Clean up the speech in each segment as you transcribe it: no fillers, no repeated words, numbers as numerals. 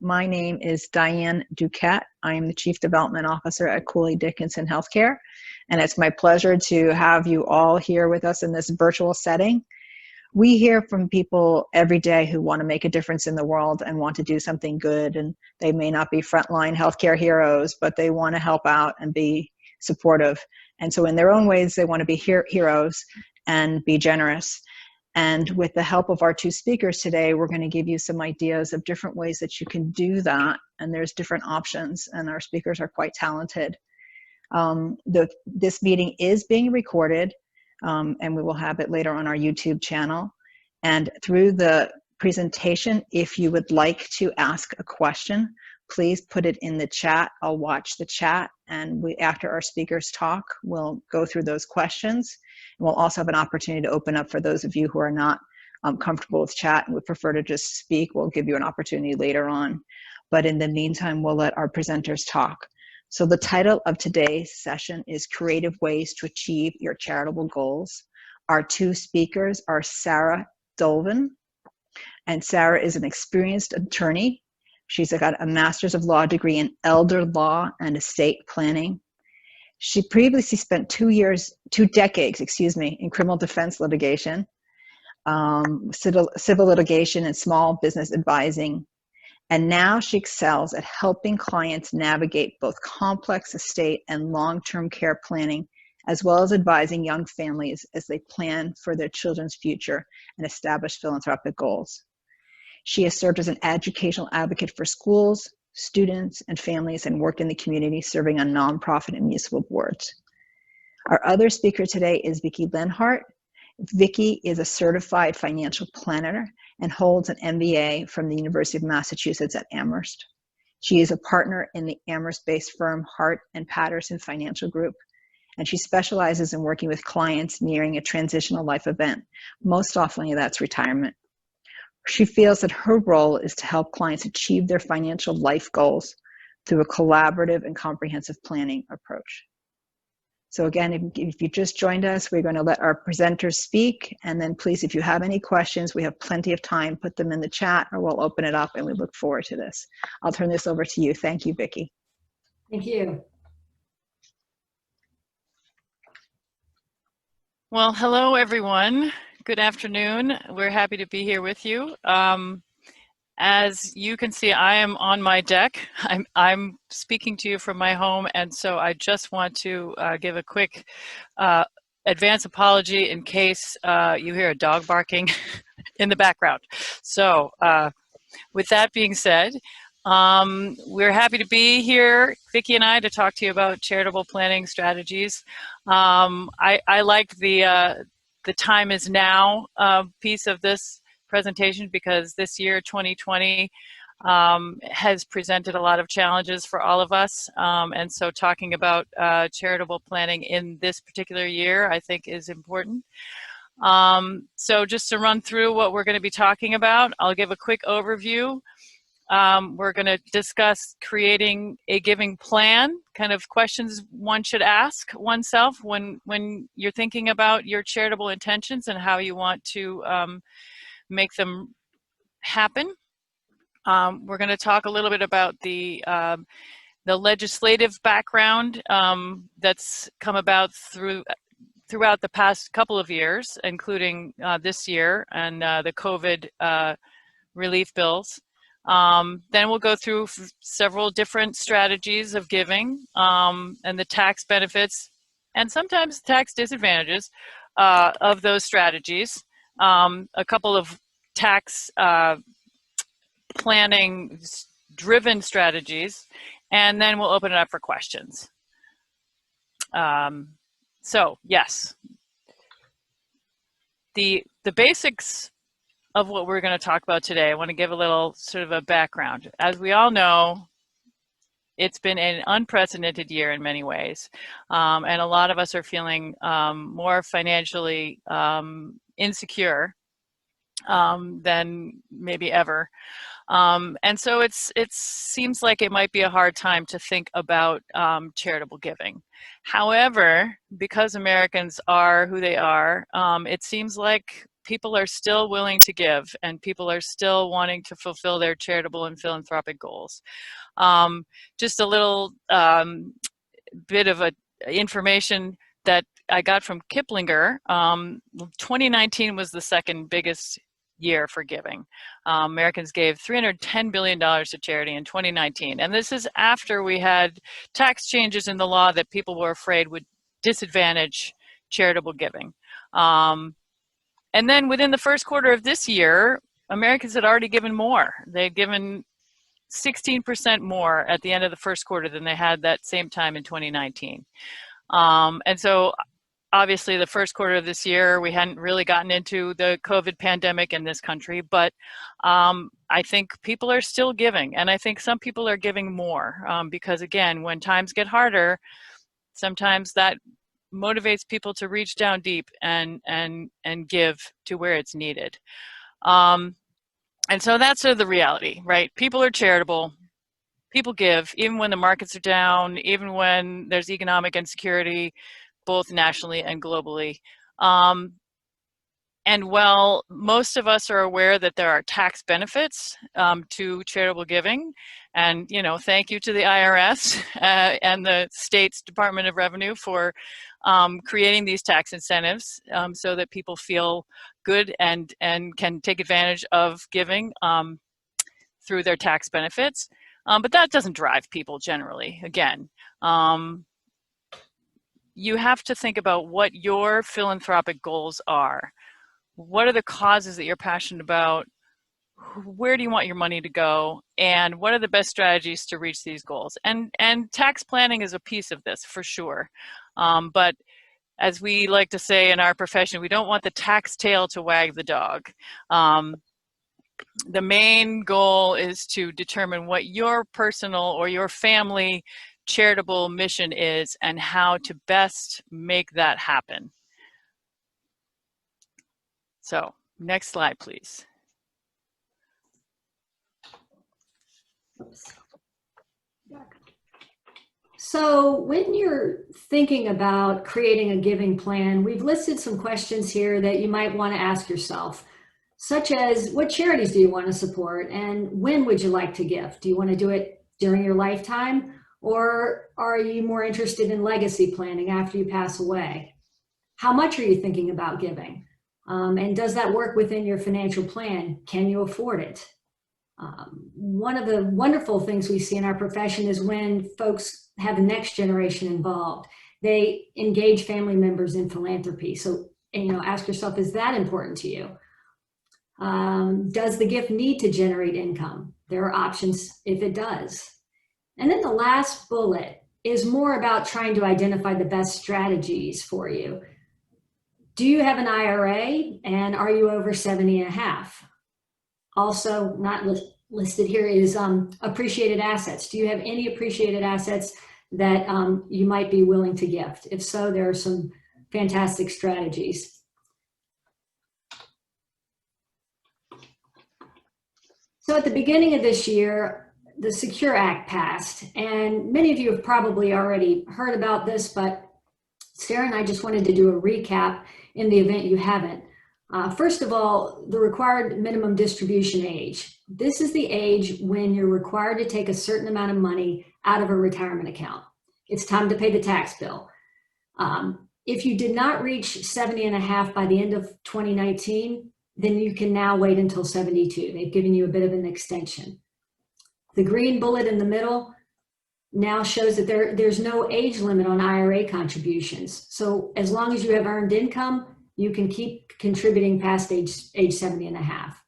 My name is Diane Duquette. I am the Chief Development Officer at Cooley Dickinson Health Care, and it's my pleasure to have you all here with us in this virtual setting. We hear from people every day who want to make a difference in the world and want to do something good, and they may not be frontline healthcare heroes, but they want to help out and be supportive. And so in their own ways, they want to be heroes and be generous. And with the help of our two speakers today, we're going to give you some ideas of different ways that you can do that. And there's different options, and our speakers are quite talented. This meeting is being recorded, and we will have it later on our YouTube channel. And through the presentation, if you would like to ask a question, please put it in the chat. I'll watch the chat, and after our speakers talk, we'll go through those questions. And we'll also have an opportunity to open up for those of you who are not comfortable with chat and would prefer to just speak. We'll give you an opportunity later on. But in the meantime, we'll let our presenters talk. So the title of today's session is Creative Ways to Achieve Your Charitable Goals. Our two speakers are Sarah Dolvin, and Sarah is an experienced attorney. She's got a Master's of Law degree in Elder Law and Estate Planning. She previously spent 2 decades, in criminal defense litigation, civil litigation, and small business advising. And now she excels at helping clients navigate both complex estate and long-term care planning, as well as advising young families as they plan for their children's future and establish philanthropic goals. She has served as an educational advocate for schools, students, and families, and worked in the community serving on nonprofit and municipal boards. Our other speaker today is Vicki Lenhart. Vicki is a certified financial planner and holds an MBA from the University of Massachusetts at Amherst. She is a partner in the Amherst-based firm Hart and Patterson Financial Group, and she specializes in working with clients nearing a transitional life event. Most often that's retirement. She feels that her role is to help clients achieve their financial life goals through a collaborative and comprehensive planning approach. So again, if you just joined us, we're going to let our presenters speak. And then please, if you have any questions, we have plenty of time, put them in the chat or we'll open it up, and we look forward to this. I'll turn this over to you. Thank you, Vicki. Thank you. Well, hello, everyone. Good afternoon. We're happy to be here with you. As you can see, I am on my deck. I'm speaking to you from my home, and so I just want to give a quick advance apology in case you hear a dog barking in the background. So with that being said, we're happy to be here, Vicki and I, to talk to you about charitable planning strategies. I like the time is now piece of this presentation because this year, 2020, has presented a lot of challenges for all of us. And so talking about charitable planning in this particular year, I think is important. So just to run through what we're going to be talking about, I'll give a quick overview. We're going to discuss creating a giving plan, kind of questions one should ask oneself when you're thinking about your charitable intentions and how you want to make them happen. We're going to talk a little bit about the legislative background that's come about throughout the past couple of years, including this year and the COVID relief bills. Then we'll go through several different strategies of giving and the tax benefits and sometimes tax disadvantages of those strategies. A couple of tax planning driven strategies, and then we'll open it up for questions. So yes, the basics of what we're going to talk about today, I want to give a little sort of a background. As we all know, it's been an unprecedented year in many ways, and a lot of us are feeling more financially insecure than maybe ever. And so it seems like it might be a hard time to think about charitable giving. However, because Americans are who they are, it seems like people are still willing to give, and people are still wanting to fulfill their charitable and philanthropic goals. Just a little bit of information that I got from Kiplinger. 2019 was the second biggest year for giving. Americans gave $310 billion to charity in 2019. And this is after we had tax changes in the law that people were afraid would disadvantage charitable giving. And then within the first quarter of this year, Americans had already given more. They'd given 16% more at the end of the first quarter than they had that same time in 2019. And so obviously the first quarter of this year, we hadn't really gotten into the COVID pandemic in this country, but I think people are still giving, and I think some people are giving more because, again, when times get harder, sometimes that motivates people to reach down deep and give to where it's needed. And so that's sort of the reality, right? People are charitable. People give, even when the markets are down, even when there's economic insecurity, both nationally and globally. And while most of us are aware that there are tax benefits to charitable giving, and thank you to the IRS and the state's Department of Revenue for creating these tax incentives so that people feel good and can take advantage of giving through their tax benefits. But that doesn't drive people generally. Again, you have to think about what your philanthropic goals are. What are the causes that you're passionate about? Where do you want your money to go? And what are the best strategies to reach these goals? And tax planning is a piece of this for sure. But as we like to say in our profession, we don't want the tax tail to wag the dog. The main goal is to determine what your personal or your family charitable mission is and how to best make that happen. So, next slide, please. So when you're thinking about creating a giving plan, we've listed some questions here that you might want to ask yourself, such as what charities do you want to support and when would you like to give? Do you want to do it during your lifetime, or are you more interested in legacy planning after you pass away? How much are you thinking about giving? And does that work within your financial plan? Can you afford it? One of the wonderful things we see in our profession is when folks have the next generation involved. They engage family members in philanthropy. So, ask yourself, is that important to you? Does the gift need to generate income? There are options if it does. And then the last bullet is more about trying to identify the best strategies for you. Do you have an IRA, and are you over 70 and a half? Also not listed here is appreciated assets. Do you have any appreciated assets that you might be willing to gift? If so, there are some fantastic strategies. So at the beginning of this year, the Secure Act passed, and many of you have probably already heard about this, but Sarah and I just wanted to do a recap in the event you haven't. First of all, the required minimum distribution age. This is the age when you're required to take a certain amount of money out of a retirement account. It's time to pay the tax bill. If you did not reach 70 and a half by the end of 2019, then you can now wait until 72. They've given you a bit of an extension. The green bullet in the middle now shows that there's no age limit on IRA contributions. So as long as you have earned income, you can keep contributing past age 70 and a half.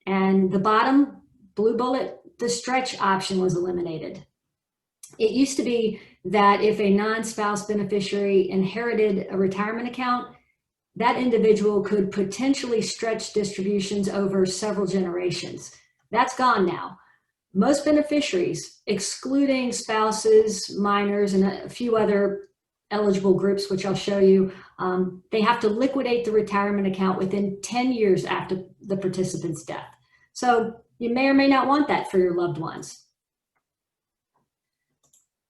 And the bottom blue bullet, the stretch option was eliminated. It used to be that if a non-spouse beneficiary inherited a retirement account, that individual could potentially stretch distributions over several generations. That's gone now. Most beneficiaries, excluding spouses, minors, and a few other eligible groups, which I'll show you, they have to liquidate the retirement account within 10 years after the participant's death. So you may or may not want that for your loved ones.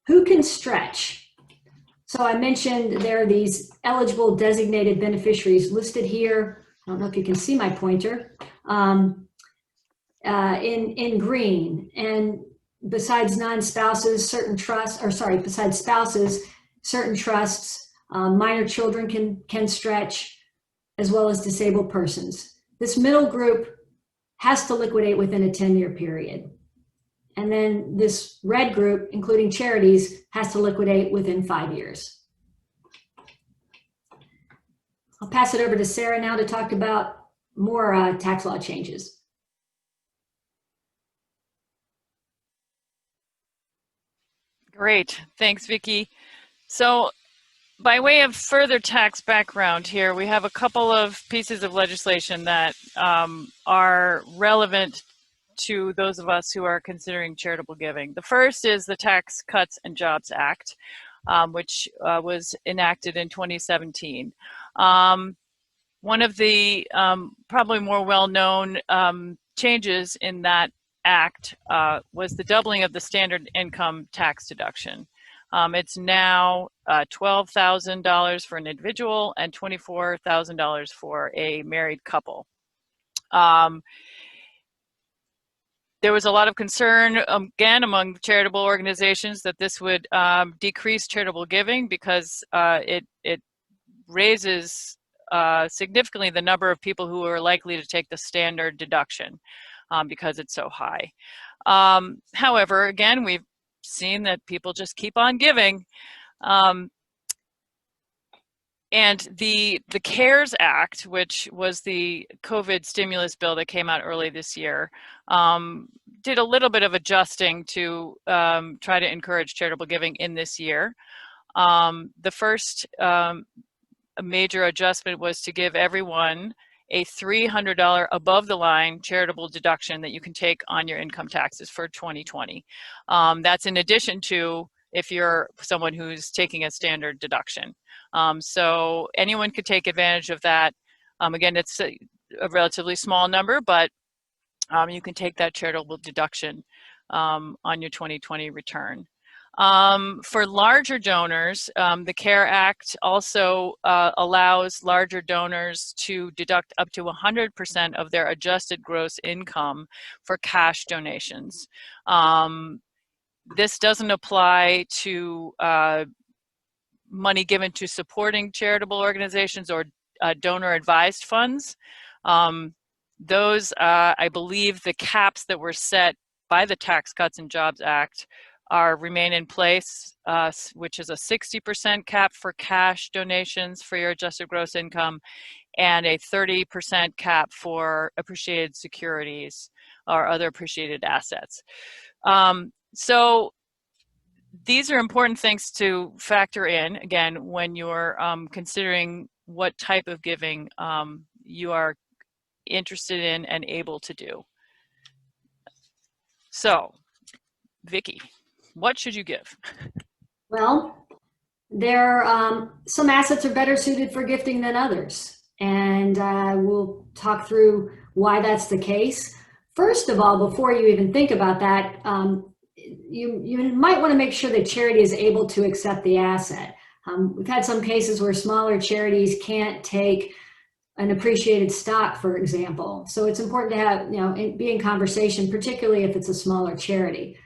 Who can stretch? So I mentioned there are these eligible designated beneficiaries listed here. I don't know if you can see my pointer, in green. And besides non-spouses, certain trusts, or sorry, besides spouses, certain trusts, minor children can stretch, as well as disabled persons. This middle group has to liquidate within a 10-year period. And then this red group, including charities, has to liquidate within 5 years. I'll pass it over to Sarah now to talk about more tax law changes. Great, thanks, Vicki. So by way of further tax background here, we have a couple of pieces of legislation that are relevant to those of us who are considering charitable giving. The first is the Tax Cuts and Jobs Act, which was enacted in 2017. One of the probably more well-known changes in that act was the doubling of the standard income tax deduction. It's now $12,000 for an individual and $24,000 for a married couple. There was a lot of concern, again, among charitable organizations that this would decrease charitable giving because it raises significantly the number of people who are likely to take the standard deduction because it's so high. However, again, we've seen that people just keep on giving. And the CARES Act, which was the COVID stimulus bill that came out early this year, did a little bit of adjusting to try to encourage charitable giving in this year. The first major adjustment was to give everyone a $300 above the line charitable deduction that you can take on your income taxes for 2020. That's in addition to if you're someone who's taking a standard deduction. So anyone could take advantage of that. Again, it's a relatively small number, but you can take that charitable deduction on your 2020 return. For larger donors, the CARE Act also allows larger donors to deduct up to 100% of their adjusted gross income for cash donations. This doesn't apply to money given to supporting charitable organizations or donor advised funds. Those, I believe the caps that were set by the Tax Cuts and Jobs Act remain in place, which is a 60% cap for cash donations for your adjusted gross income and a 30% cap for appreciated securities or other appreciated assets. So these are important things to factor in, again, when you're considering what type of giving you are interested in and able to do. So, Vicki, what should you give? Well, some assets are better suited for gifting than others, and we'll talk through why that's the case. First of all, before you even think about that, you might want to make sure that charity is able to accept the asset. We've had some cases where smaller charities can't take an appreciated stock, for example. So it's important to have, be in conversation, particularly if it's a smaller charity.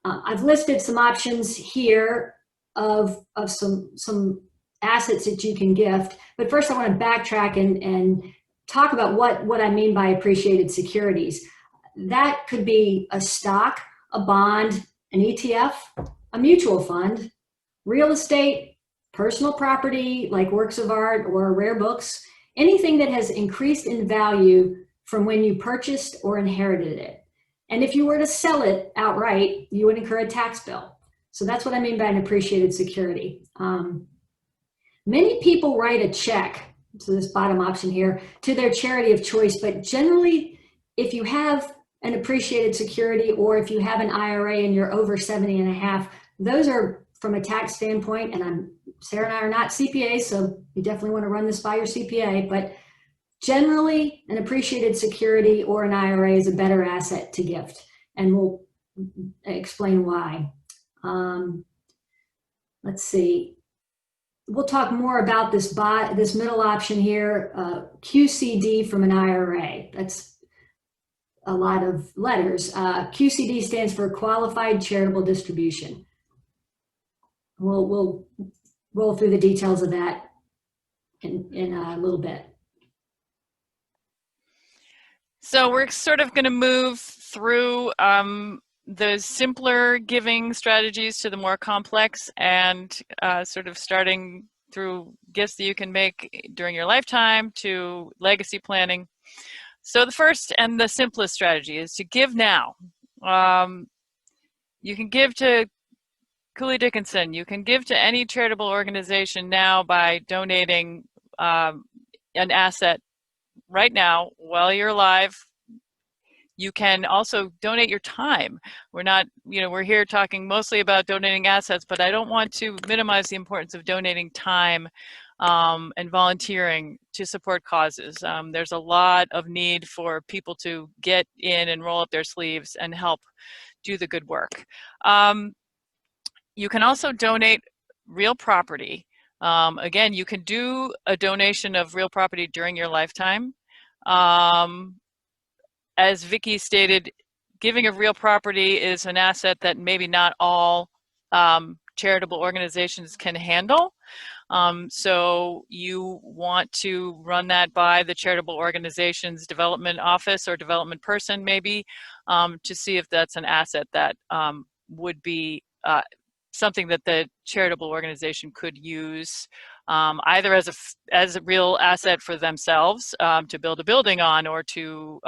I've listed some options here of some assets that you can gift, but first I want to backtrack and talk about what I mean by appreciated securities. That could be a stock, a bond, an ETF, a mutual fund, real estate, personal property like works of art or rare books, anything that has increased in value from when you purchased or inherited it. And if you were to sell it outright, you would incur a tax bill. So that's what I mean by an appreciated security. Many people write a check, so this bottom option here, to their charity of choice, but generally, if you have an appreciated security or if you have an IRA and you're over 70 and a half, those are, from a tax standpoint, and Sarah and I are not CPAs, so you definitely want to run this by your CPA, but generally an appreciated security or an IRA is a better asset to gift, and we'll explain why. Let's see. we'll talk more about this middle option here, QCD from an IRA. That's a lot of letters. QCD stands for Qualified Charitable Distribution. We'll roll through the details of that in a little bit. So we're sort of going to move through the simpler giving strategies to the more complex, and sort of starting through gifts that you can make during your lifetime to legacy planning. So the first and the simplest strategy is to give now. You can give to Cooley Dickinson. You can give to any charitable organization now by donating an asset right now while you're alive. You can also donate your time. We're not, we're here talking mostly about donating assets, but I don't want to minimize the importance of donating time and volunteering to support causes. There's a lot of need for people to get in and roll up their sleeves and help do the good work. You can also donate real property. Again, you can do a donation of real property during your lifetime. As Vicki stated, giving of real property is an asset that maybe not all charitable organizations can handle. So you want to run that by the charitable organization's development office or development person maybe, to see if that's an asset that would be something that the charitable organization could use either as a real asset for themselves to build a building on, or to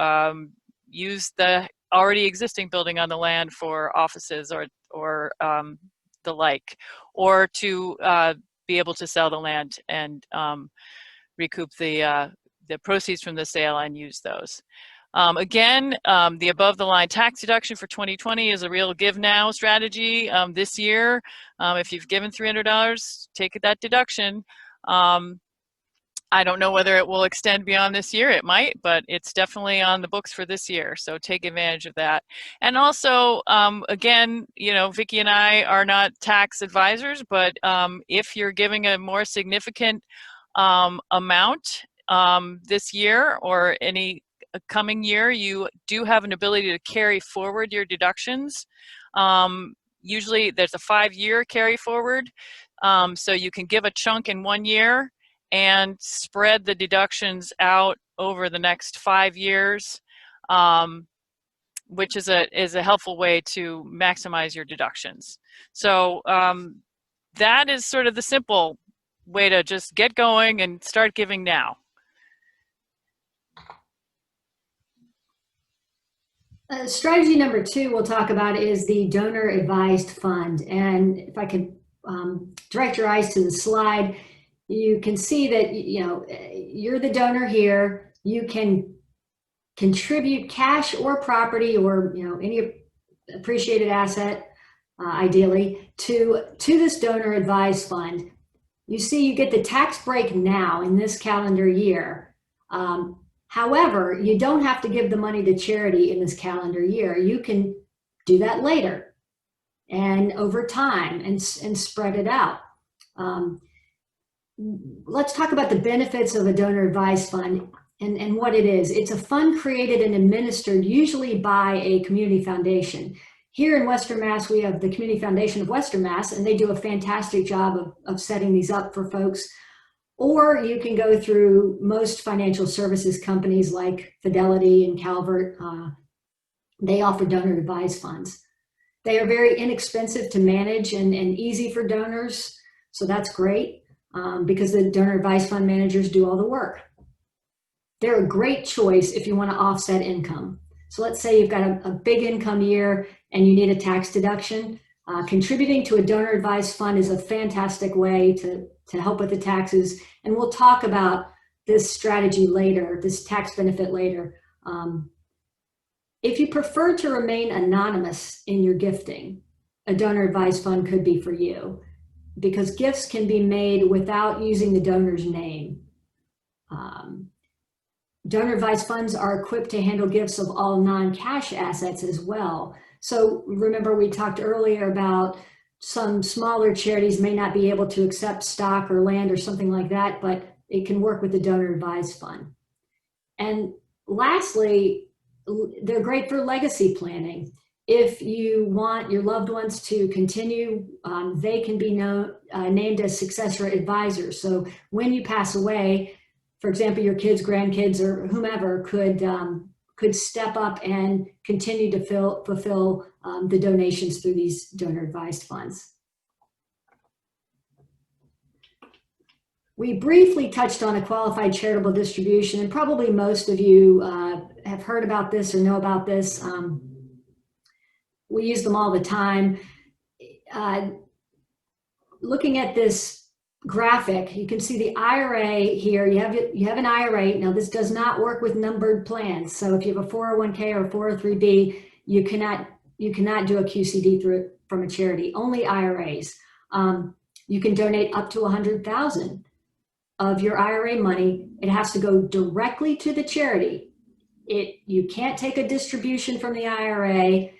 use the already existing building on the land for offices or the like, or to be able to sell the land and recoup the proceeds from the sale and use those. Again, the above the line tax deduction for 2020 is a real give now strategy. This year, if you've given $300, take that deduction. I don't know whether it will extend beyond this year. It might, but it's definitely on the books for this year. So take advantage of that. And also, again, Vicki and I are not tax advisors, but if you're giving a more significant amount this year or any coming year, you do have an ability to carry forward your deductions. Usually there's a 5-year carry forward. So you can give a chunk in 1 year and spread the deductions out over the next 5 years, which is a helpful way to maximize your deductions. So that is sort of the simple way to just get going and start giving now. Strategy number 2 we'll talk about is the donor advised fund. And if I could direct your eyes to the slide, you can see that you're the donor here. You can contribute cash or property or any appreciated asset, ideally, to this donor advised fund. You see, you get the tax break now in this calendar year. However, you don't have to give the money to charity in this calendar year. You can do that later and over time and spread it out. Let's talk about the benefits of a donor advised fund and what it is. It's a fund created and administered usually by a community foundation. Here in Western Mass, we have the Community Foundation of Western Mass, and they do a fantastic job of setting these up for folks. Or you can go through most financial services companies like Fidelity and Calvert. They offer donor advised funds. They are very inexpensive to manage and easy for donors. So that's great because the donor advised fund managers do all the work. They're a great choice if you want to offset income. So let's say you've got a big income year and you need a tax deduction. Contributing to a donor advised fund is a fantastic way to help with the taxes. And we'll talk about this strategy later, this tax benefit later. If you prefer to remain anonymous in your gifting, a donor advised fund could be for you, because gifts can be made without using the donor's name. Donor advised funds are equipped to handle gifts of all non-cash assets as well. So remember, we talked earlier about some smaller charities may not be able to accept stock or land or something like that, but it can work with the donor advised fund. And lastly, they're great for legacy planning. If you want your loved ones to continue, they can be named as successor advisors. So when you pass away, for example, your kids, grandkids, or whomever could step up and continue to fulfill the donations through these donor advised funds. We briefly touched on a qualified charitable distribution, and probably most of you have heard about this or know about this. We use them all the time. Looking at this graphic, you can see the IRA here. You have an IRA. Now, this does not work with numbered plans. So if you have a 401k or 403b, you cannot do a QCD from a charity. Only IRAs. You can donate up to $100,000 of your IRA money. It has to go directly to the charity. You can't take a distribution from the IRA,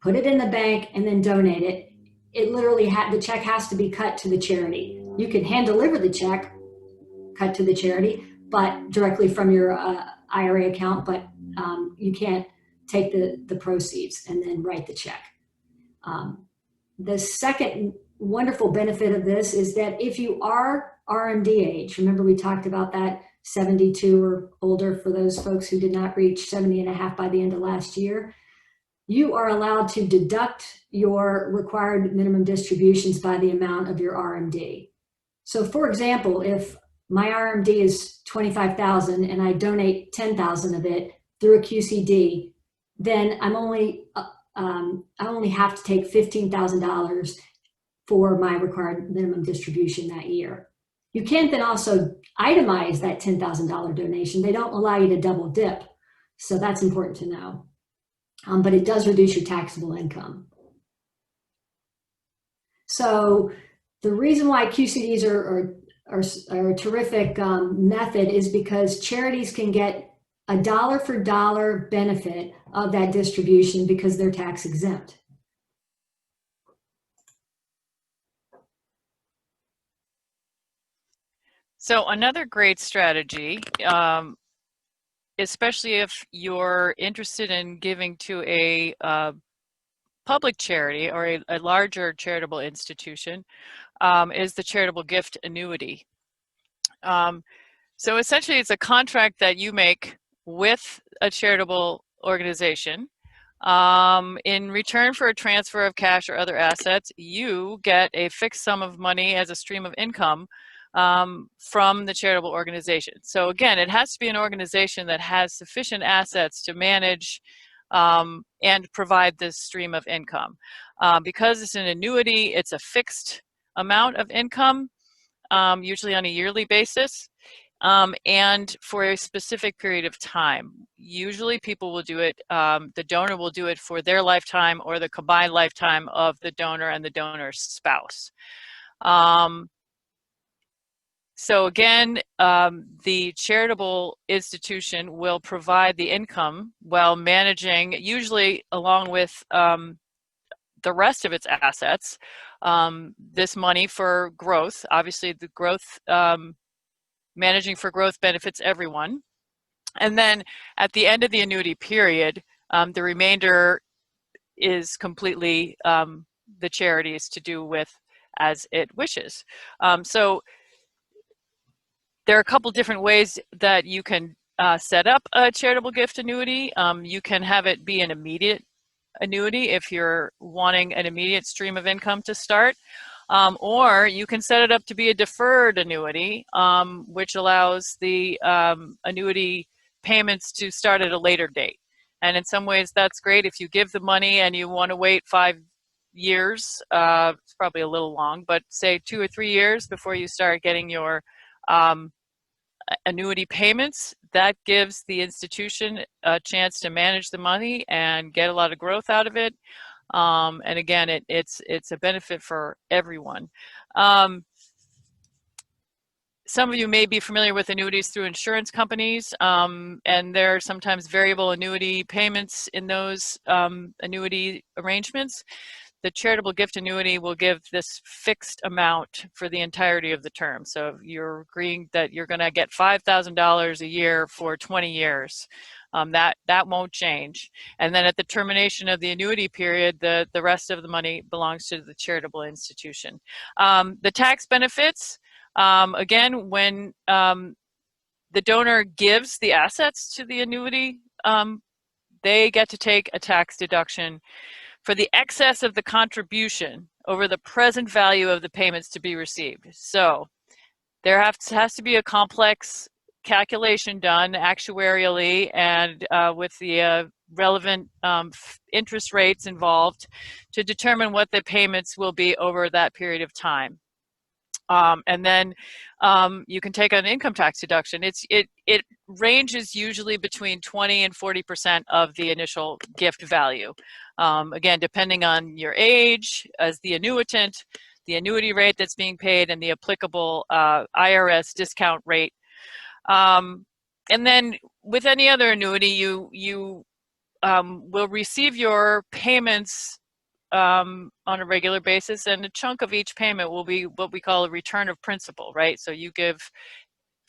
put it in the bank, and then donate it. It literally the check has to be cut to the charity. You can hand deliver the check, cut to the charity, but directly from your IRA account, but you can't take the proceeds and then write the check. The second wonderful benefit of this is that if you are RMD age, remember we talked about that 72 or older for those folks who did not reach 70 and a half by the end of last year, you are allowed to deduct your required minimum distributions by the amount of your RMD. So for example, if my RMD is 25,000 and I donate 10,000 of it through a QCD, then I only have to take $15,000 for my required minimum distribution that year. You can't then also itemize that $10,000 donation. They don't allow you to double dip. So that's important to know. But it does reduce your taxable income. So the reason why QCDs are a terrific method is because charities can get a dollar for dollar benefit of that distribution because they're tax exempt. So another great strategy, especially if you're interested in giving to a public charity or a larger charitable institution, is the charitable gift annuity. So essentially it's a contract that you make with a charitable organization. In return for a transfer of cash or other assets, you get a fixed sum of money as a stream of income from the charitable organization. So again, it has to be an organization that has sufficient assets to manage and provide this stream of income. Because it's an annuity, it's a fixed amount of income, usually on a yearly basis, and for a specific period of time. Usually people will do it, the donor will do it for their lifetime or the combined lifetime of the donor and the donor's spouse. So again, the charitable institution will provide the income while managing, usually along with the rest of its assets, this money for growth. Obviously the growth, managing for growth benefits everyone. And then at the end of the annuity period, the remainder is completely the charity's to do with as it wishes. So there are a couple different ways that you can set up a charitable gift annuity. You can have it be an immediate annuity if you're wanting an immediate stream of income to start, or you can set it up to be a deferred annuity, which allows the annuity payments to start at a later date. And in some ways that's great. If you give the money and you want to wait 5 years, it's probably a little long, but say 2 or 3 years before you start getting your annuity payments, that gives the institution a chance to manage the money and get a lot of growth out of it. And again, it's a benefit for everyone. Some of you may be familiar with annuities through insurance companies, and there are sometimes variable annuity payments in those annuity arrangements. the charitable gift annuity will give this fixed amount for the entirety of the term. So if you're agreeing that you're going to get $5,000 a year for 20 years, that won't change. And then at the termination of the annuity period, the rest of the money belongs to the charitable institution. The tax benefits, again, when the donor gives the assets to the annuity, they get to take a tax deduction for the excess of the contribution over the present value of the payments to be received. So there has to be a complex calculation done actuarially and with the relevant interest rates involved to determine what the payments will be over that period of time. And then you can take an income tax deduction. It ranges usually between 20 and 40% of the initial gift value. Again, depending on your age as the annuitant, the annuity rate that's being paid, and the applicable IRS discount rate. And then with any other annuity, you will receive your payments on a regular basis, and a chunk of each payment will be what we call a return of principal, right? So you give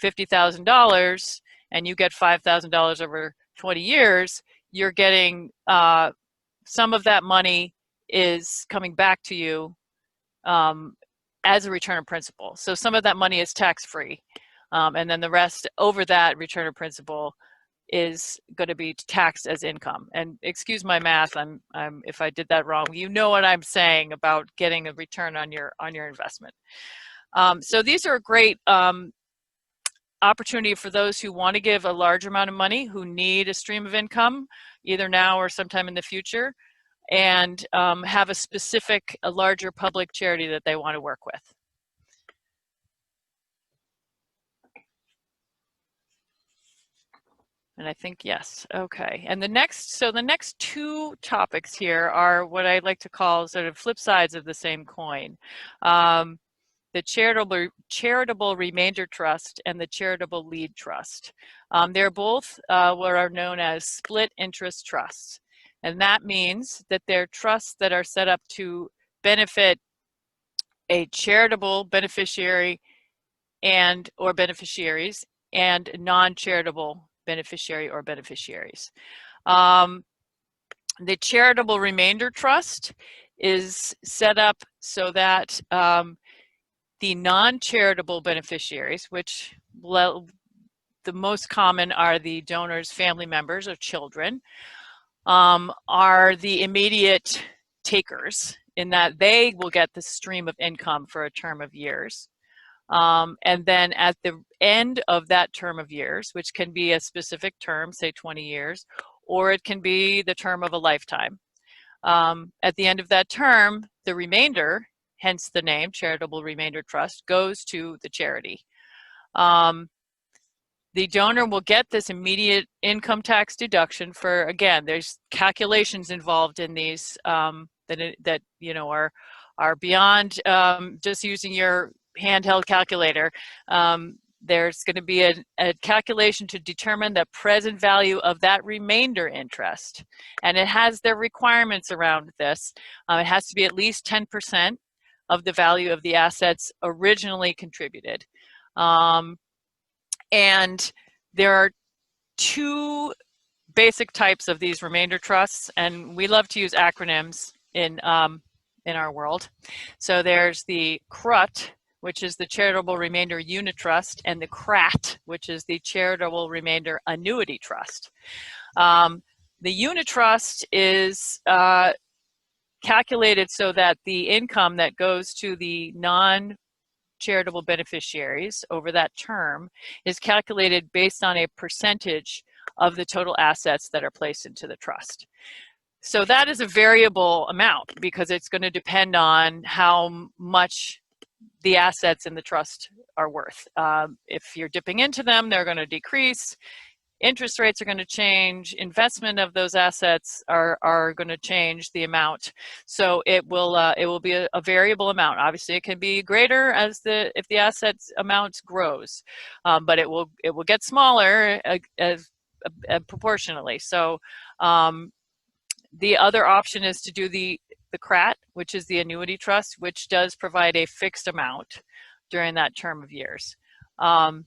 $50,000 and you get $5,000 over 20 years, you're getting some of that money is coming back to you as a return of principal. So some of that money is tax-free, and then the rest over that return of principal is going to be taxed as income. And excuse my math, I'm if I did that wrong. You know what I'm saying about getting a return on your investment. So these are a great opportunity for those who want to give a large amount of money, who need a stream of income, either now or sometime in the future, and have a larger public charity that they want to work with. And I think yes. Okay. And the next two topics here are what I like to call sort of flip sides of the same coin. The charitable remainder trust and the charitable lead trust. They're both what are known as split interest trusts. And that means that they're trusts that are set up to benefit a charitable beneficiary or beneficiaries and non-charitable beneficiary or beneficiaries. The charitable remainder trust is set up so that the non-charitable beneficiaries, which the most common are the donor's family members or children, are the immediate takers in that they will get the stream of income for a term of years. And then at the end of that term of years, which can be a specific term, say 20 years, or it can be the term of a lifetime. At the end of that term, the remainder, hence the name Charitable Remainder Trust, goes to the charity. The donor will get this immediate income tax deduction for, again, there's calculations involved in these that you know are beyond just using your handheld calculator. There's going to be a calculation to determine the present value of that remainder interest, and it has their requirements around this. It has to be at least 10% of the value of the assets originally contributed. And there are two basic types of these remainder trusts, and we love to use acronyms in our world. So there's the CRUT, which is the Charitable Remainder Unit Trust, and the CRAT, which is the Charitable Remainder Annuity Trust. The unit trust is calculated so that the income that goes to the non-charitable beneficiaries over that term is calculated based on a percentage of the total assets that are placed into the trust. So that is a variable amount because it's going to depend on how much the assets in the trust are worth. If you're dipping into them, they're going to decrease. Interest rates are going to change. Investment of those assets are going to change the amount. So it will be a variable amount. Obviously, it can be greater if the assets amount grows, but it will get smaller proportionally. So the other option is to do the the CRAT, which is the annuity trust, which does provide a fixed amount during that term of years. And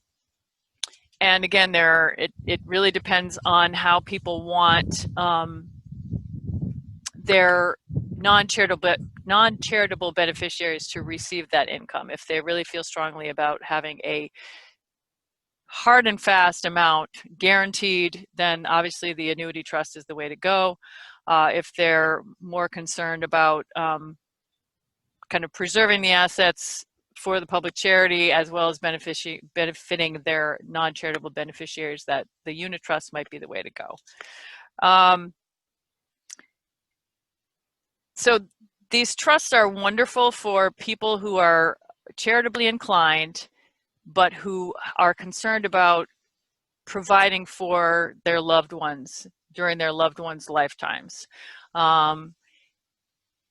again, it really depends on how people want their non-charitable beneficiaries to receive that income. If they really feel strongly about having a hard and fast amount guaranteed, then obviously the annuity trust is the way to go. If they're more concerned about kind of preserving the assets for the public charity as well as benefiting their non-charitable beneficiaries, that the unit trust might be the way to go. So these trusts are wonderful for people who are charitably inclined, but who are concerned about providing for their loved ones during their loved ones' lifetimes. And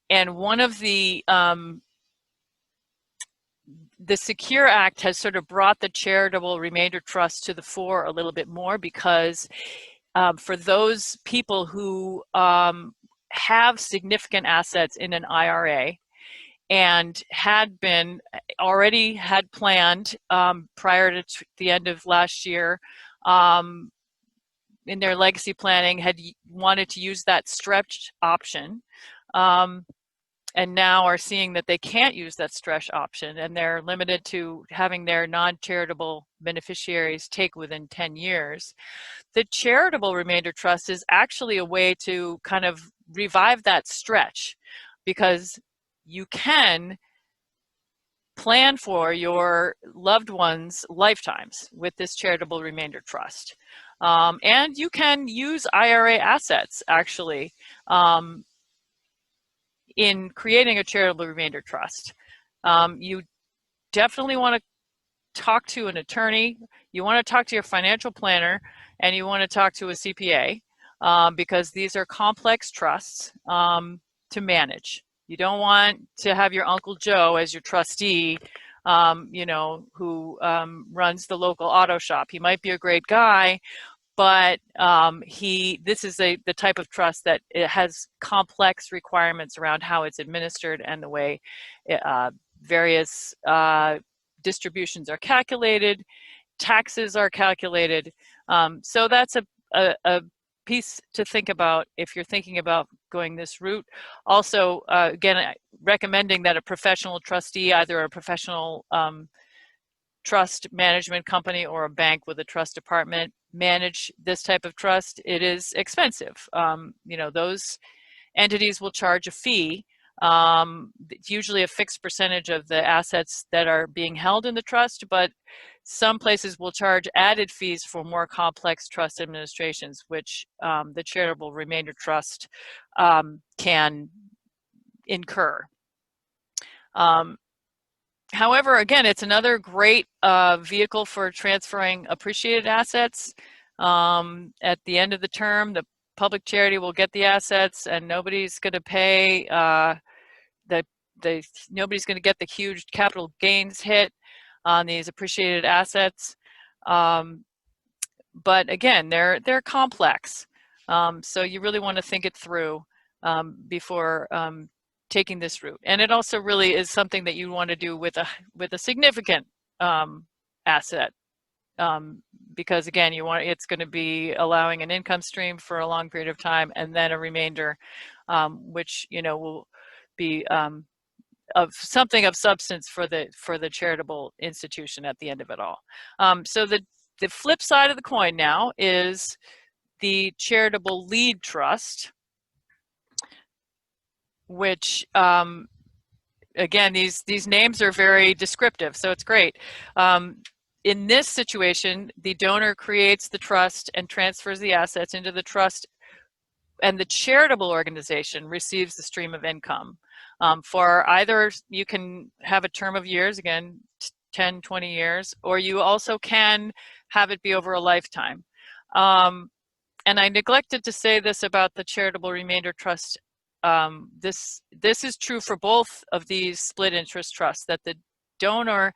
one of the Secure Act has sort of brought the charitable remainder trust to the fore a little bit more, because for those people who have significant assets in an IRA and already had planned prior to the end of last year in their legacy planning, had wanted to use that stretch option, and now are seeing that they can't use that stretch option, and they're limited to having their non-charitable beneficiaries take within 10 years. The charitable remainder trust is actually a way to kind of revive that stretch, because you can plan for your loved ones' lifetimes with this charitable remainder trust. And you can use IRA assets actually in creating a charitable remainder trust. You definitely want to talk to an attorney, you want to talk to your financial planner, and you want to talk to a CPA, because these are complex trusts to manage. You don't want to have your Uncle Joe as your trustee, who runs the local auto shop. He might be a great guy, but this is the type of trust that it has complex requirements around how it's administered and the way various distributions are calculated, taxes are calculated. So that's a piece to think about if you're thinking about going this route. Also, again, recommending that a professional trustee, either a professional trust management company or a bank with a trust department, manage this type of trust. It is expensive. Those entities will charge a fee. It's usually a fixed percentage of the assets that are being held in the trust, but some places will charge added fees for more complex trust administrations, which the charitable remainder trust can incur. However, again, it's another great vehicle for transferring appreciated assets. At the end of the term, the public charity will get the assets, and nobody's going to pay nobody's going to get the huge capital gains hit on these appreciated assets. But again, they're complex, so you really want to think it through before taking this route. And it also really is something that you want to do with a significant asset, because again, it's going to be allowing an income stream for a long period of time, and then a remainder, which will be of something of substance for the charitable institution at the end of it all. So the flip side of the coin now is the charitable lead trust, which again, these names are very descriptive, so it's great. In this situation, the donor creates the trust and transfers the assets into the trust, and the charitable organization receives the stream of income. For either, you can have a term of years, again, 10, 20 years, or you also can have it be over a lifetime. And I neglected to say this about the charitable remainder trust. This is true for both of these split interest trusts, that the donor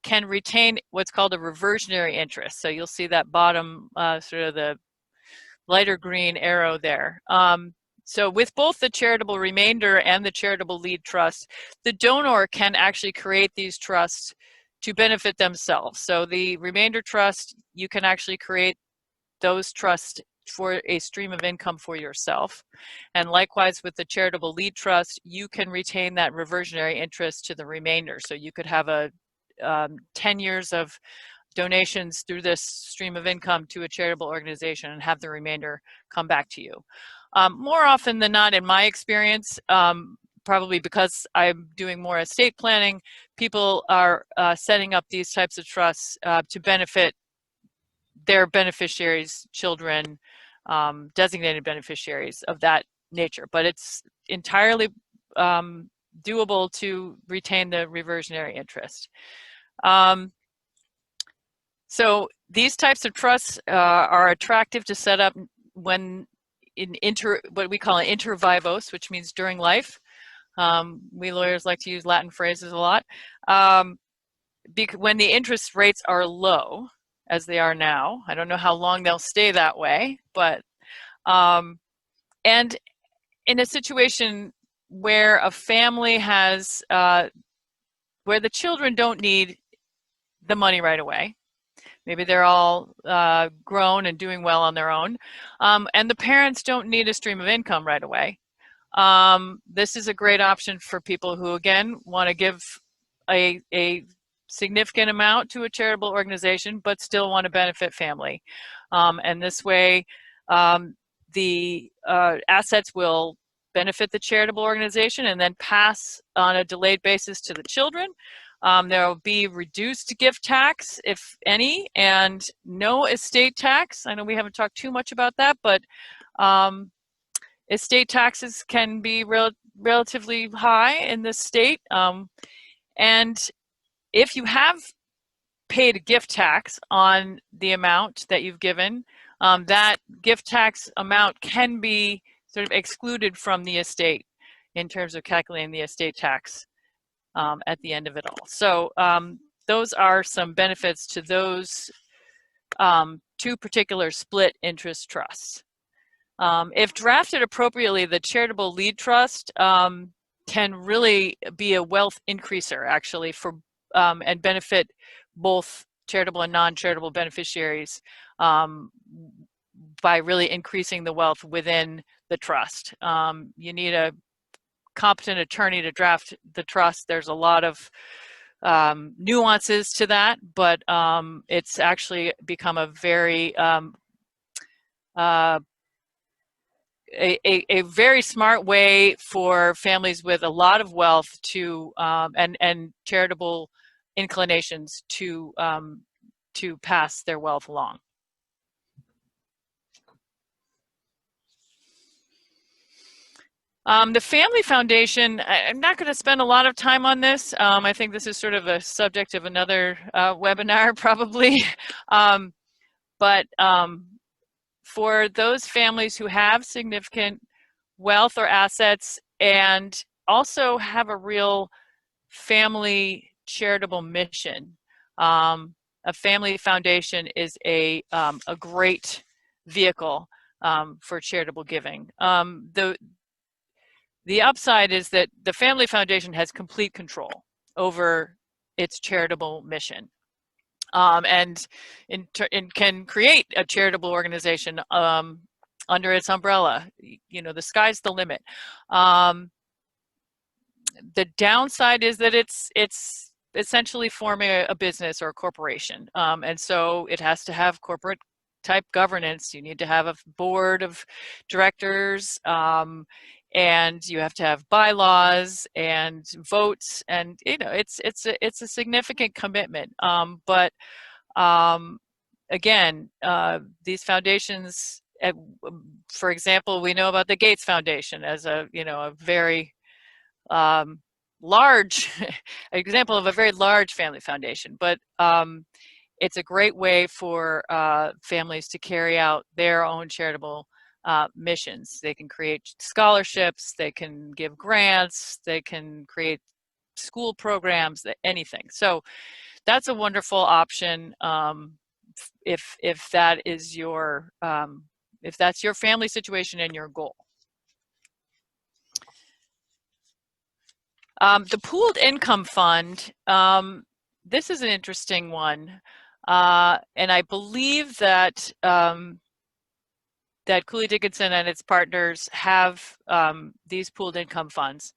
can retain what's called a reversionary interest. So you'll see that bottom, sort of the lighter green arrow there. So with both the charitable remainder and the charitable lead trust, the donor can actually create these trusts to benefit themselves. So the remainder trust, you can actually create those trusts for a stream of income for yourself. And likewise with the charitable lead trust, you can retain that reversionary interest to the remainder. So you could have a 10 years of donations through this stream of income to a charitable organization and have the remainder come back to you. More often than not, in my experience, probably because I'm doing more estate planning, people are setting up these types of trusts to benefit their beneficiaries, children, designated beneficiaries of that nature. But it's entirely doable to retain the reversionary interest. So these types of trusts are attractive to set up when in what we call an inter vivos, which means during life. We lawyers like to use Latin phrases a lot. When the interest rates are low, as they are now, I don't know how long they'll stay that way, but and in a situation where a family has, where the children don't need the money right away, maybe they're all grown and doing well on their own, and the parents don't need a stream of income right away. This is a great option for people who, again, want to give a significant amount to a charitable organization, but still want to benefit family. And this way, the assets will benefit the charitable organization and then pass on a delayed basis to the children. There will be reduced gift tax, if any, and no estate tax. I know we haven't talked too much about that, but estate taxes can be relatively high in this state. And if you have paid a gift tax on the amount that you've given, that gift tax amount can be sort of excluded from the estate in terms of calculating the estate tax at the end of it all. So those are some benefits to those two particular split interest trusts. If drafted appropriately, the charitable lead trust can really be a wealth increaser, actually, for and benefit both charitable and non-charitable beneficiaries by really increasing the wealth within the trust. You need a competent attorney to draft the trust. There's a lot of nuances to that, but it's actually become a very a very smart way for families with a lot of wealth to and charitable inclinations to pass their wealth along. The Family Foundation, I'm not going to spend a lot of time on this. I think this is sort of a subject of another webinar probably. But for those families who have significant wealth or assets and also have a real family charitable mission, a family foundation is a great vehicle for charitable giving. The upside is that the Family Foundation has complete control over its charitable mission. And can create a charitable organization under its umbrella. You know, the sky's the limit. The downside is that it's essentially forming a business or a corporation, and so it has to have corporate type governance. You need to have a board of directors, and you have to have bylaws and votes, and you know it's a significant commitment. But again, these foundations, for example, we know about the Gates Foundation as a very large example of a very large family foundation, but it's a great way for families to carry out their own charitable missions. They can create scholarships, they can give grants, they can create school programs, anything. So that's a wonderful option if that is your if that's your family situation and your goal. The pooled income fund, this is an interesting one. And I believe that that Cooley Dickinson and its partners have these pooled income funds.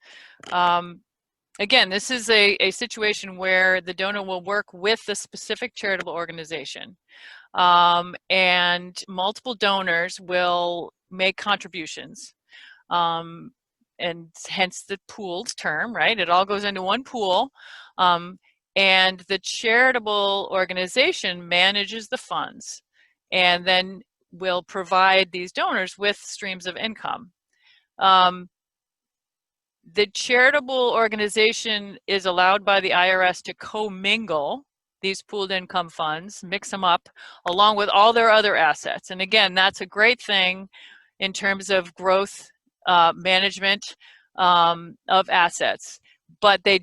Again, this is a situation where the donor will work with the specific charitable organization. And multiple donors will make contributions. And hence the pooled term, right? It all goes into one pool. And the charitable organization manages the funds and then will provide these donors with streams of income. The charitable organization is allowed by the IRS to commingle these pooled income funds, mix them up along with all their other assets. And again, that's a great thing in terms of growth management of assets. But they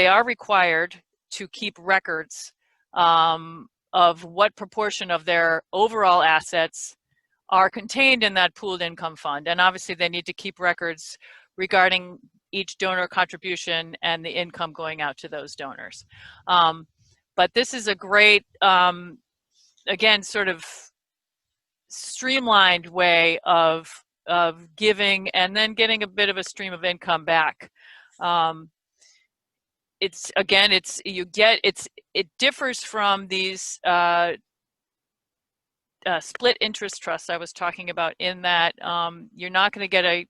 are required to keep records of what proportion of their overall assets are contained in that pooled income fund. And obviously they need to keep records regarding each donor contribution and the income going out to those donors. But this is a great, again, sort of streamlined way of giving and then getting a bit of a stream of income back. It differs from these split interest trusts I was talking about, in that you're not going to get a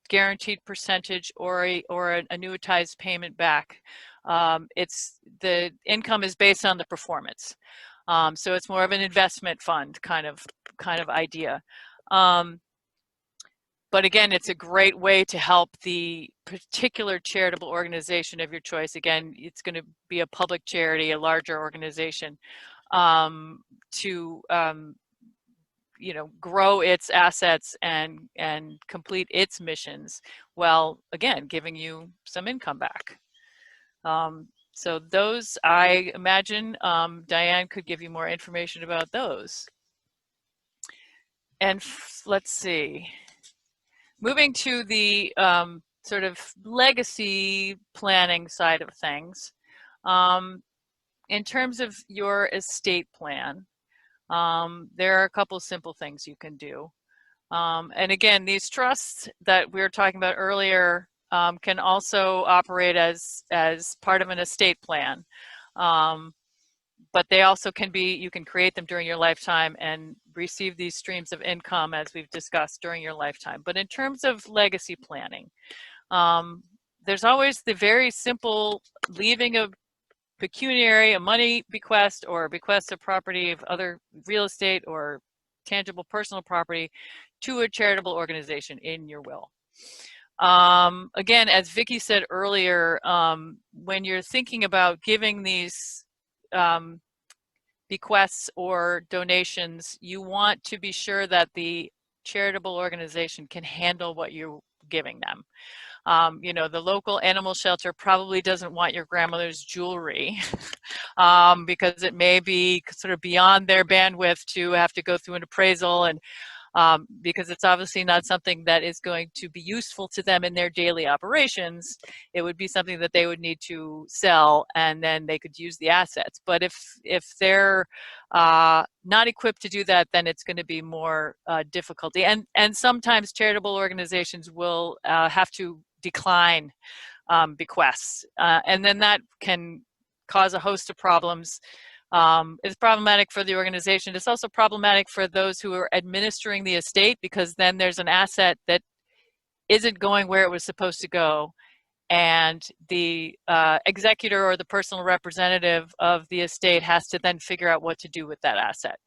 guaranteed percentage or an annuitized payment back. The income is based on the performance, so it's more of an investment fund kind of idea. But again, it's a great way to help the particular charitable organization of your choice. Again, it's going to be a public charity, a larger organization, to grow its assets and complete its missions, while again giving you some income back. So those, I imagine, Diane could give you more information about those. And let's see. Moving to the sort of legacy planning side of things, in terms of your estate plan, there are a couple simple things you can do. And again, these trusts that we were talking about earlier can also operate as part of an estate plan. But they also can be, you can create them during your lifetime and receive these streams of income, as we've discussed, during your lifetime. But in terms of legacy planning, there's always the very simple leaving a pecuniary, a money bequest, or a bequest of property of other real estate or tangible personal property to a charitable organization in your will. Again, as Vicki said earlier, when you're thinking about giving these bequests or donations, you want to be sure that the charitable organization can handle what you're giving them. The local animal shelter probably doesn't want your grandmother's jewelry because it may be sort of beyond their bandwidth to have to go through an appraisal, and because it's obviously not something that is going to be useful to them in their daily operations. It would be something that they would need to sell, and then they could use the assets. But if they're not equipped to do that, then it's going to be more difficulty. And sometimes charitable organizations will have to decline bequests, and then that can cause a host of problems. It's problematic for the organization. It's also problematic for those who are administering the estate, because then there's an asset that isn't going where it was supposed to go, and the executor or the personal representative of the estate has to then figure out what to do with that asset.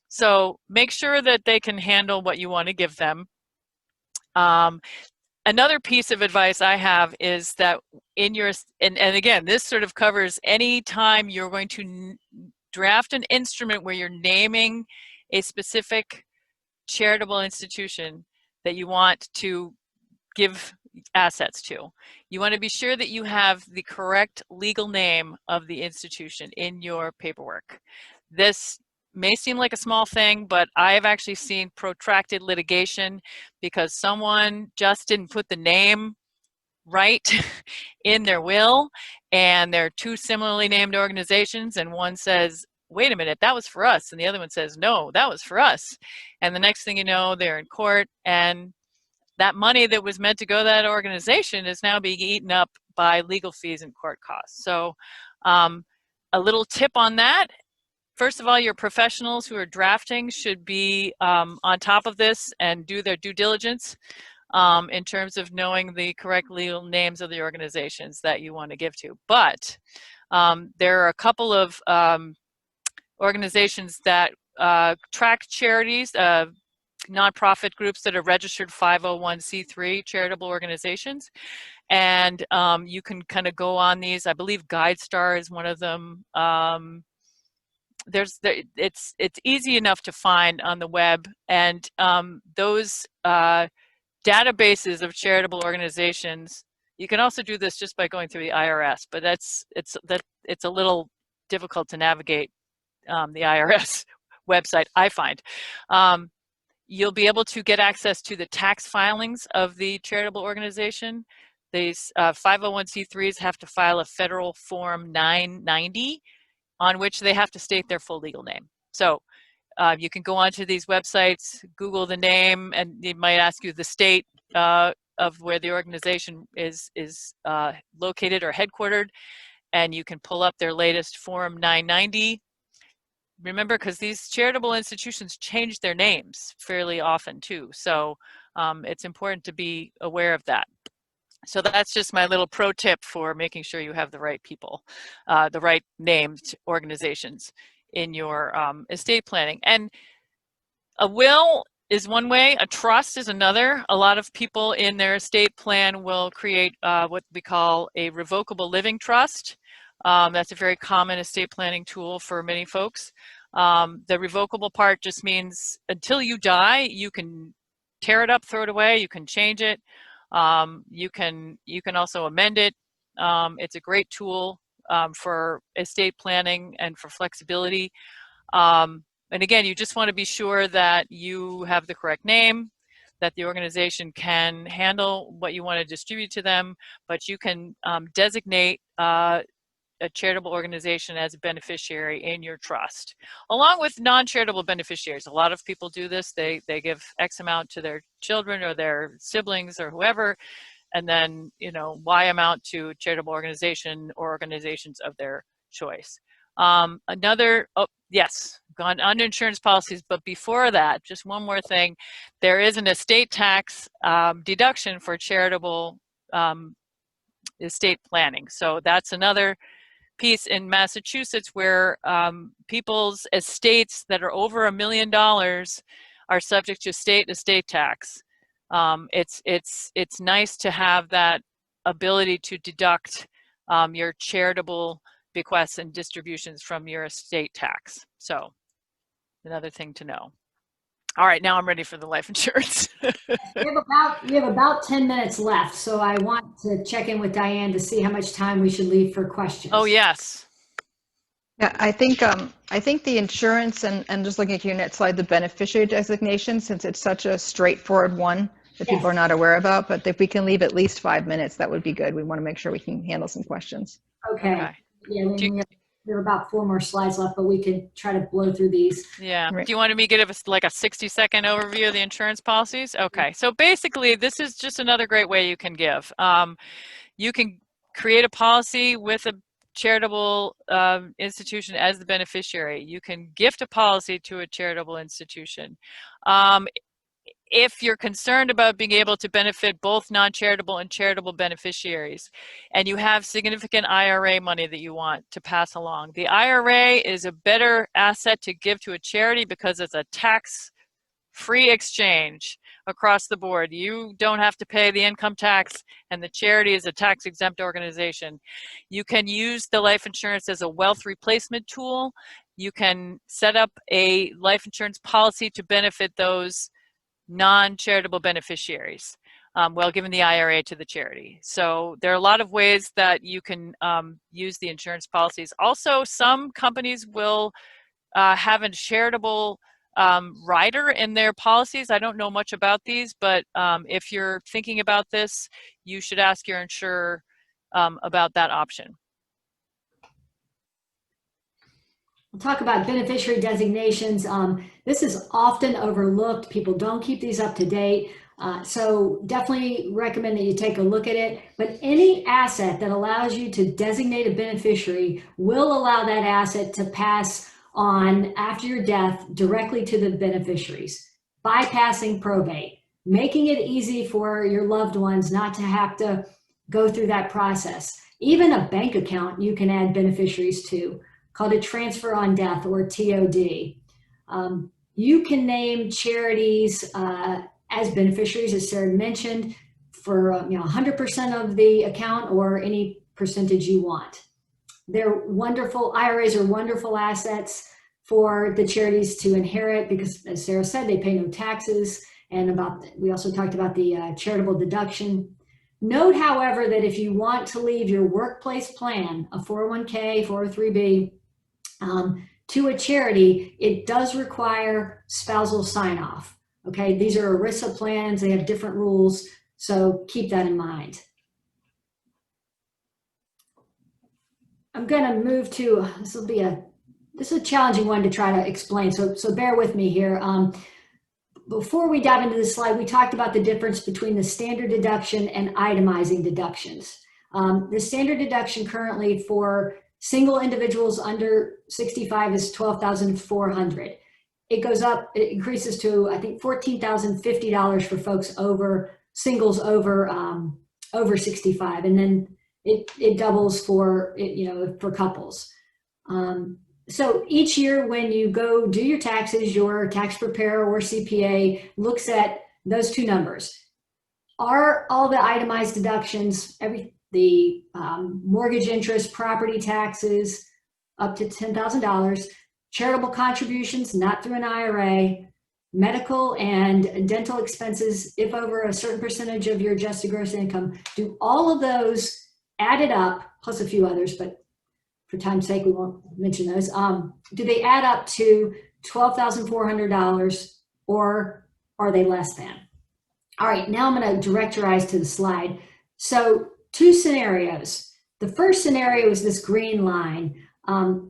So make sure that they can handle what you want to give them. Another piece of advice I have is that in your, and again, this sort of covers any time you're going to draft an instrument where you're naming a specific charitable institution that you want to give assets to. You want to be sure that you have the correct legal name of the institution in your paperwork. This may seem like a small thing, but I have actually seen protracted litigation because someone just didn't put the name right in their will, and they're two similarly named organizations, and one says, wait a minute, that was for us, and the other one says, no, that was for us. And the next thing you know, they're in court, and that money that was meant to go to that organization is now being eaten up by legal fees and court costs. So a little tip on that: first of all, your professionals who are drafting should be on top of this and do their due diligence in terms of knowing the correct legal names of the organizations that you want to give to. But there are a couple of organizations that track charities, nonprofit groups that are registered 501c3 charitable organizations, and you can kind of go on these. I believe GuideStar is one of them. It's easy enough to find on the web, and those databases of charitable organizations. You can also do this just by going through the IRS, but it's a little difficult to navigate the IRS website, I find. You'll be able to get access to the tax filings of the charitable organization. These 501c3s have to file a federal Form 990 on which they have to state their full legal name. So you can go onto these websites, Google the name, and they might ask you the state of where the organization is located or headquartered, and you can pull up their latest Form 990. Remember, because these charitable institutions change their names fairly often too, so it's important to be aware of that. So that's just my little pro tip for making sure you have the right people, the right named organizations in your estate planning. And a will is one way, a trust is another. A lot of people in their estate plan will create what we call a revocable living trust. That's a very common estate planning tool for many folks. The revocable part just means until you die, you can tear it up, throw it away, you can change it. You can also amend it. It's a great tool for estate planning and for flexibility. And again, you just want to be sure that you have the correct name, that the organization can handle what you want to distribute to them, but you can designate a charitable organization as a beneficiary in your trust, along with non-charitable beneficiaries. A lot of people do this. They give X amount to their children or their siblings or whoever, and then, you know, Y amount to a charitable organization or organizations of their choice. Yes, gone on insurance policies, but before that, just one more thing. There is an estate tax deduction for charitable estate planning. So that's another piece in Massachusetts where people's estates that are over $1 million are subject to state estate tax. It's nice to have that ability to deduct your charitable bequests and distributions from your estate tax. So another thing to know. All right, now I'm ready for the life insurance. We have about 10 minutes left, so I want to check in with Diane to see how much time we should leave for questions. Oh, yes. Yeah, I think the insurance and just looking at your next slide, the beneficiary designation, since it's such a straightforward one that people are not aware about, but if we can leave at least 5 minutes, that would be good. We want to make sure we can handle some questions. Okay. Yeah, we have about 4 more slides left, but we could try to blow through these. Yeah. Right. Do you want me to give us like a 60-second overview of the insurance policies? Okay. So basically, this is just another great way you can give. You can create a policy with a charitable institution as the beneficiary. You can gift a policy to a charitable institution. If you're concerned about being able to benefit both non-charitable and charitable beneficiaries, and you have significant IRA money that you want to pass along, the IRA is a better asset to give to a charity because it's a tax-free exchange across the board. You don't have to pay the income tax, and the charity is a tax-exempt organization. You can use the life insurance as a wealth replacement tool. You can set up a life insurance policy to benefit those non-charitable beneficiaries while giving the IRA to the charity. So there are a lot of ways that you can use the insurance policies. Also, some companies will have a charitable rider in their policies. I don't know much about these, but if you're thinking about this, you should ask your insurer about that option. We'll talk about beneficiary designations. This is often overlooked. People don't keep these up to date. So definitely recommend that you take a look at it. But any asset that allows you to designate a beneficiary will allow that asset to pass on after your death directly to the beneficiaries, bypassing probate, making it easy for your loved ones not to have to go through that process. Even a bank account you can add beneficiaries to, called a transfer on death, or TOD. You can name charities as beneficiaries, as Sarah mentioned, for 100% of the account or any percentage you want. They're wonderful. IRAs are wonderful assets for the charities to inherit because, as Sarah said, they pay no taxes. And we also talked about the charitable deduction. Note, however, that if you want to leave your workplace plan, a 401k, 403b, to a charity, it does require spousal sign-off. Okay, these are ERISA plans. They have different rules, so keep that in mind. I'm going to move to, this is a challenging one to try to explain, so bear with me here. Before we dive into this slide, we talked about the difference between the standard deduction and itemizing deductions. The standard deduction currently for single individuals under 65 is $12,400. It goes up, it increases to, I think, $14,050 for folks singles over 65, and then it doubles for for couples. So each year when you go do your taxes, your tax preparer or CPA looks at those two numbers. Are all the itemized deductions, the mortgage interest, property taxes up to $10,000, charitable contributions not through an IRA, medical and dental expenses if over a certain percentage of your adjusted gross income, do all of those added up, plus a few others, but for time's sake, we won't mention those. Do they add up to $12,400 or are they less than? All right, now I'm going to direct your eyes to the slide. So two scenarios. The first scenario is this green line.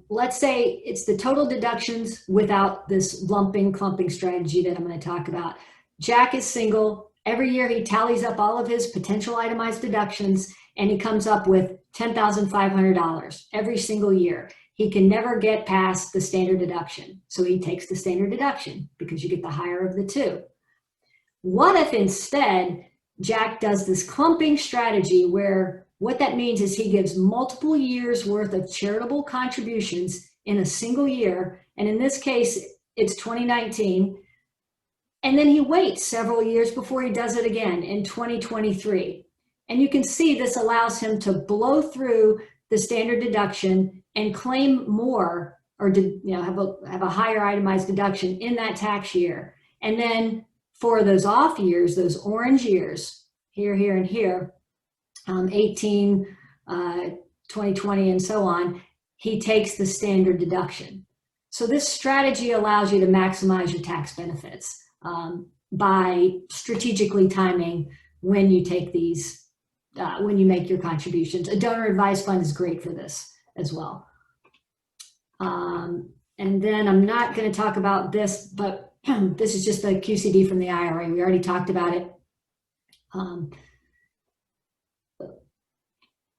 Let's say it's the total deductions without this clumping strategy that I'm going to talk about. Jack is single. Every year he tallies up all of his potential itemized deductions and he comes up with $10,500 every single year. He can never get past the standard deduction. So he takes the standard deduction because you get the higher of the two. What if instead Jack does this clumping strategy where what that means is he gives multiple years worth of charitable contributions in a single year. And in this case, it's 2019. And then he waits several years before he does it again in 2023. And you can see this allows him to blow through the standard deduction and claim more, or have a higher itemized deduction in that tax year. And then for those off years, those orange years, here, and here, 18, 2020, and so on, he takes the standard deduction. So this strategy allows you to maximize your tax benefits by strategically timing when you take these, when you make your contributions. A donor advised fund is great for this as well. And then I'm not going to talk about this, but this is just the QCD from the IRA. We already talked about it.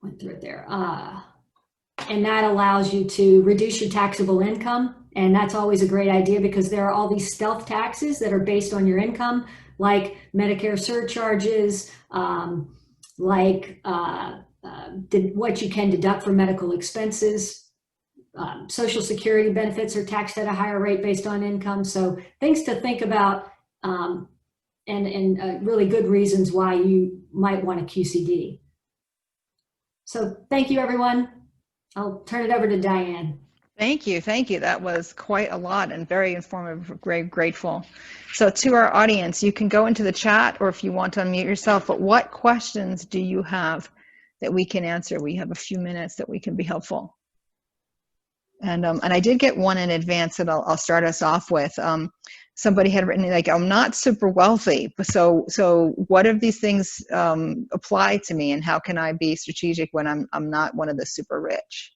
Went through it there. And that allows you to reduce your taxable income. And that's always a great idea because there are all these stealth taxes that are based on your income, like Medicare surcharges, what you can deduct for medical expenses. Social Security benefits are taxed at a higher rate based on income. So things to think about, and really good reasons why you might want a QCD. So thank you, everyone. I'll turn it over to Diane. Thank you. That was quite a lot and very informative. Very grateful. So to our audience, you can go into the chat, or if you want to unmute yourself, but what questions do you have that we can answer? We have a few minutes that we can be helpful. And I did get one in advance that I'll start us off with. Somebody had written like, I'm not super wealthy, so what of these things apply to me, and how can I be strategic when I'm not one of the super rich?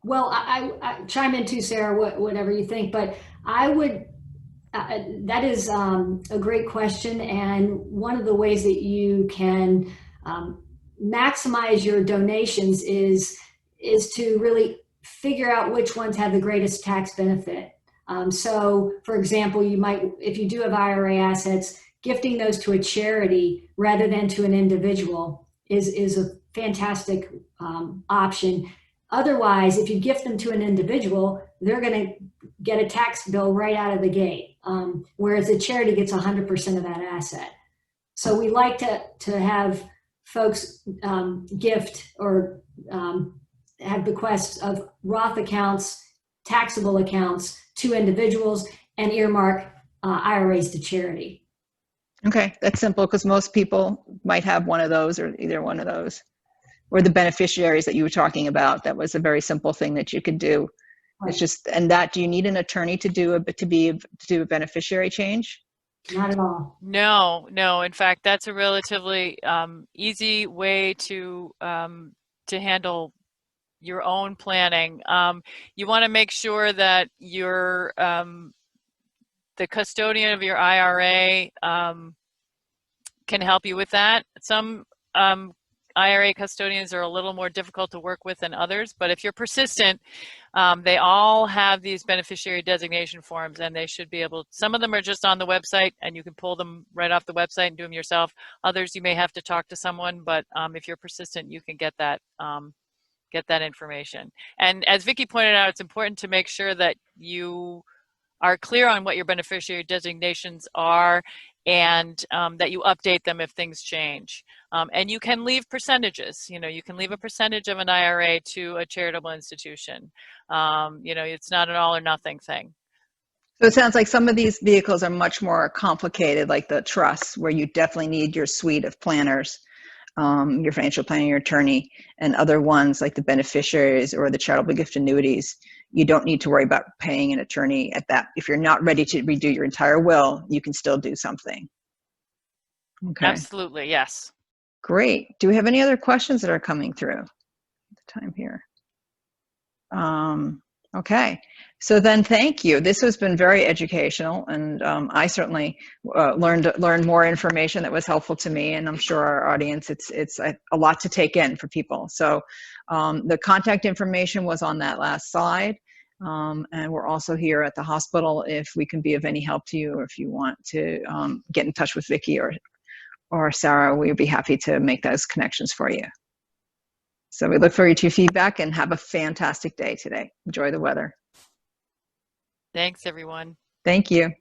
Well, I chime in too, Sarah, whatever you think, but I would, that is a great question. And one of the ways that you can maximize your donations is to really figure out which ones have the greatest tax benefit. So for example, you might, if you do have IRA assets, gifting those to a charity rather than to an individual is a fantastic option. Otherwise, if you gift them to an individual, they're going to get a tax bill right out of the gate, whereas a charity gets 100% of that asset. So we like to have folks gift or have bequests of Roth accounts, taxable accounts to individuals, and earmark IRAs to charity. Okay, that's simple, because most people might have one of those or either one of those. Or the beneficiaries that you were talking about. That was a very simple thing that you could do. Right. It's just, and that, do you need an attorney to do a beneficiary change? Not at all. No. In fact, that's a relatively easy way to handle your own planning. You want to make sure that you're the custodian of your IRA can help you with that. Some IRA custodians are a little more difficult to work with than others, but if you're persistent, they all have these beneficiary designation forms, and they should be able, some of them are just on the website and you can pull them right off the website and do them yourself. Others you may have to talk to someone, but if you're persistent, you can get that information. And as Vicki pointed out, it's important to make sure that you are clear on what your beneficiary designations are, and that you update them if things change. And you can leave percentages. You can leave a percentage of an IRA to a charitable institution. It's not an all or nothing thing. So it sounds like some of these vehicles are much more complicated, like the trusts, where you definitely need your suite of planners, your financial planner, your attorney, and other ones like the beneficiaries or the charitable gift annuities. You don't need to worry about paying an attorney at that. If you're not ready to redo your entire will, you can still do something. Okay. Absolutely, yes. Great. Do we have any other questions that are coming through at the time here? Okay. So then, thank you. This has been very educational, and I certainly learned more information that was helpful to me, and I'm sure our audience, it's a lot to take in for people. So the contact information was on that last slide, and we're also here at the hospital if we can be of any help to you, or if you want to get in touch with Vicki or Sarah, we'd be happy to make those connections for you. So we look forward to your feedback, and have a fantastic day today. Enjoy the weather. Thanks, everyone. Thank you.